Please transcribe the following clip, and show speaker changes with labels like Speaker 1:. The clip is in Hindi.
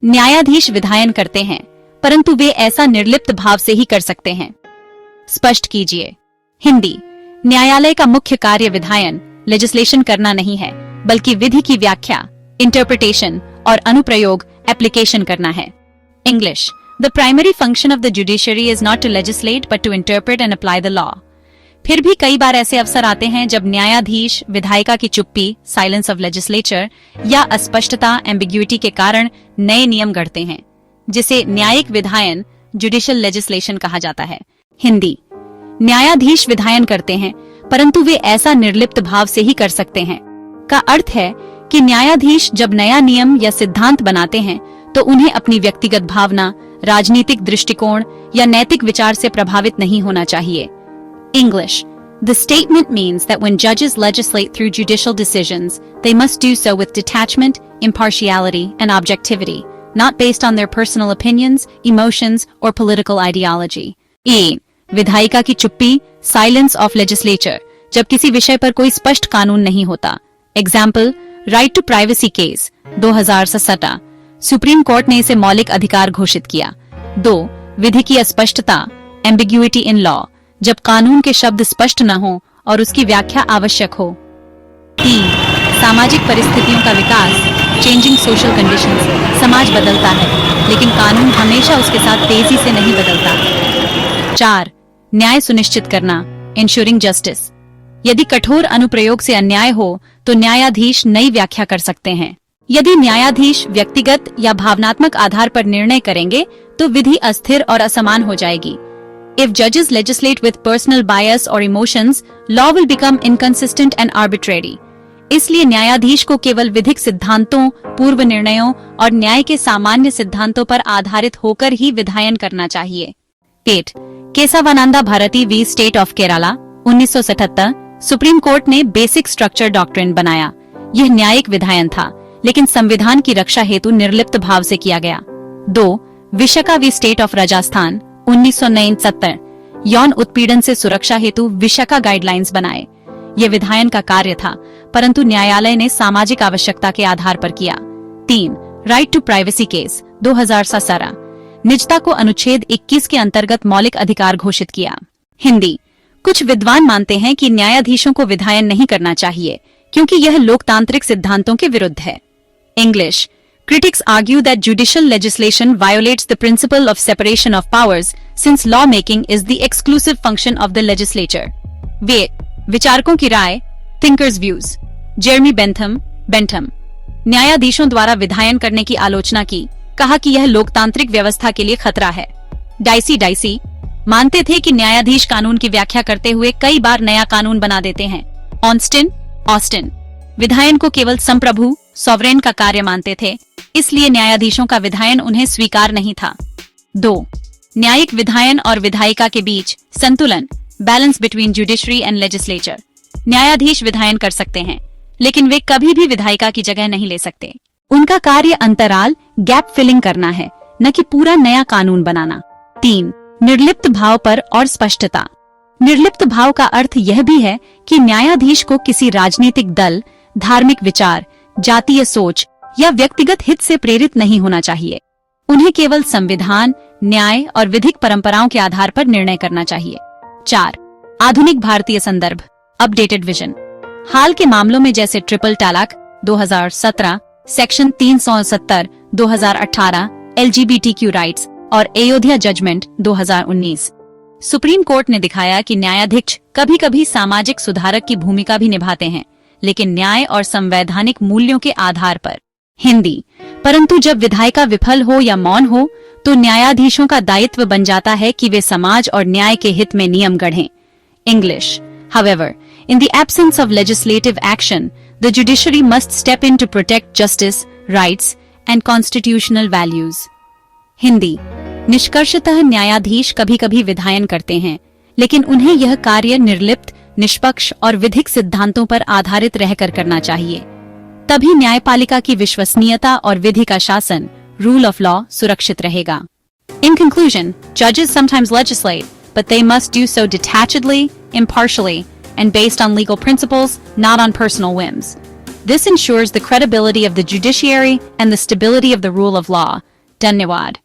Speaker 1: न्यायाधीश विधायन करते हैं, परंतु वे ऐसा निर्लिप्त भाव से ही कर सकते हैं। स्पष्ट कीजिए। हिंदी। न्यायालय का मुख्य कार्य विधायन लेजिस्लेशन करना नहीं है, बल्कि विधि की व्याख्या इंटरप्रिटेशन और अनुप्रयोग एप्लीकेशन करना है। English. The primary function of the judiciary is not to legislate but to interpret and apply the law. फिर भी कई बार ऐसे अवसर आते हैं जब न्यायाधीश विधायिका की चुप्पी साइलेंस ऑफ लेजिस्लेचर या अस्पष्टता एम्बिग्युइटी के कारण नए नियम गढ़ते हैं, जिसे न्यायिक विधायन जुडिशियल लेजिस्लेशन कहा जाता है। हिंदी। न्यायाधीश विधायन करते हैं, परंतु वे ऐसा निर्लिप्त भाव से ही कर सकते हैं का अर्थ है कि न्यायाधीश जब नया नियम या सिद्धांत बनाते हैं तो उन्हें अपनी व्यक्तिगत भावना, राजनीतिक दृष्टिकोण या नैतिक विचार से प्रभावित नहीं होना चाहिए। English. The statement means that when judges legislate through judicial decisions, they must do so with detachment, impartiality, and objectivity, not based on their personal opinions, emotions, or political ideology. E. विधायिका की चुप्पी silence of legislature, जब किसी विषय पर कोई स्पष्ट कानून नहीं होता। Example, Right to Privacy Case, 2017। Supreme court ने इसे मौलिक अधिकार घोषित किया। 2. विधि की अस्पष्टता एम्बिग्युइटी इन लॉ, जब कानून के शब्द स्पष्ट न हो और उसकी व्याख्या आवश्यक हो। 3. सामाजिक परिस्थितियों का विकास चेंजिंग सोशल कंडीशंस, समाज बदलता है लेकिन कानून हमेशा उसके साथ तेजी से नहीं बदलता। 4. न्याय सुनिश्चित करना इंश्योरिंग जस्टिस, यदि कठोर अनुप्रयोग से अन्याय हो तो न्यायाधीश नई व्याख्या कर सकते हैं। यदि न्यायाधीश व्यक्तिगत या भावनात्मक आधार पर निर्णय करेंगे तो विधि अस्थिर और असमान हो जाएगी। If judges legislate with personal bias or emotions, law will become inconsistent and arbitrary. इसलिए न्यायाधीश को केवल विधिक सिद्धांतों, पूर्व निर्णयों और न्याय के सामान्य सिद्धांतों पर आधारित होकर ही विधायन करना चाहिए। 8. Kesavananda Bharati v state of Kerala 1977। Supreme court ने बेसिक स्ट्रक्चर डॉक्ट्रिन बनाया। यह न्यायिक विधायन था, लेकिन संविधान की रक्षा हेतु निर्लिप्त भाव से किया गया। 2. Vishaka v state of Rajasthan 1969। यौन उत्पीड़न से सुरक्षा हेतु विशाखा गाइडलाइंस बनाए। यह विधायन का कार्य था, परंतु न्यायालय ने सामाजिक आवश्यकता के आधार पर किया। 3. Right to privacy case 2017। निजता को अनुच्छेद 21 के अंतर्गत मौलिक अधिकार घोषित किया। हिंदी। कुछ विद्वान मानते हैं कि न्यायाधीशों को विधायन नहीं करना चाहिए क्योंकि यह लोकतांत्रिक सिद्धांतों के विरुद्ध है। English. Critics argue that judicial legislation violates the principle of separation of powers, since lawmaking is the exclusive function of the legislature. वे विचारकों की राय Thinkers Views, जेरमी बेंथम। न्यायाधीशों द्वारा विधायन करने की आलोचना की, कहा कि यह लोकतांत्रिक व्यवस्था के लिए खतरा है। डाइसी मानते थे कि न्यायाधीश कानून की व्याख्या करते हुए कई बार नया कानून बना देते हैं। ऑस्टिन विधायन को केवल संप्रभु सॉवरेन का कार्य मानते थे, इसलिए न्यायाधीशों का विधायन उन्हें स्वीकार नहीं था। 2. न्यायिक विधायन और विधायिका के बीच संतुलन balance between judiciary and legislature. न्यायाधीश विधायन कर सकते हैं, लेकिन वे कभी भी विधायिका की जगह नहीं ले सकते। उनका कार्य अंतराल गैप फिलिंग करना है, न कि पूरा नया कानून बनाना। 3. निर्लिप्त भाव पर और स्पष्टता। निर्लिप्त भाव का अर्थ यह भी है कि न्यायाधीश को किसी राजनीतिक दल, धार्मिक विचार, जातीय सोच या व्यक्तिगत हित से प्रेरित नहीं होना चाहिए। उन्हें केवल संविधान, न्याय और विधिक परंपराओं के आधार पर निर्णय करना चाहिए। 4. आधुनिक भारतीय संदर्भ अपडेटेड विजन। हाल के मामलों में जैसे ट्रिपल तलाक 2017, सेक्शन 370 2018, LGBTQ राइट्स और अयोध्या जजमेंट 2019। सुप्रीम कोर्ट ने दिखाया कि न्यायाधीश कभी-कभी सामाजिक सुधारक की भूमिका भी निभाते हैं, लेकिन न्याय और संवैधानिक मूल्यों के आधार पर। हिंदी। परंतु जब विधायिका विफल हो या मौन हो तो न्यायाधीशों का दायित्व बन जाता है कि वे समाज और न्याय के हित में नियम गढ़ें। English. However, in the absence of legislative action, the judiciary must step in to protect justice, rights, and constitutional values. Hindi. निष्कर्षतः न्यायाधीश कभी-कभी विधायन करते हैं, लेकिन उन्हें यह कार्य निर्लिप्त, निष्पक्ष और विधिक सिद्धांतों पर आधारित रहकर करना चाहिए। तभी न्यायपालिका की विश्वसनीयता और विधि का शासन, रूल ऑफ लॉ, सुरक्षित रहेगा। In conclusion, judges sometimes legislate, but they must do so detachedly, impartially, and based on legal principles, not on personal whims. This ensures the credibility of the judiciary and the stability of the rule of law. धन्यवाद.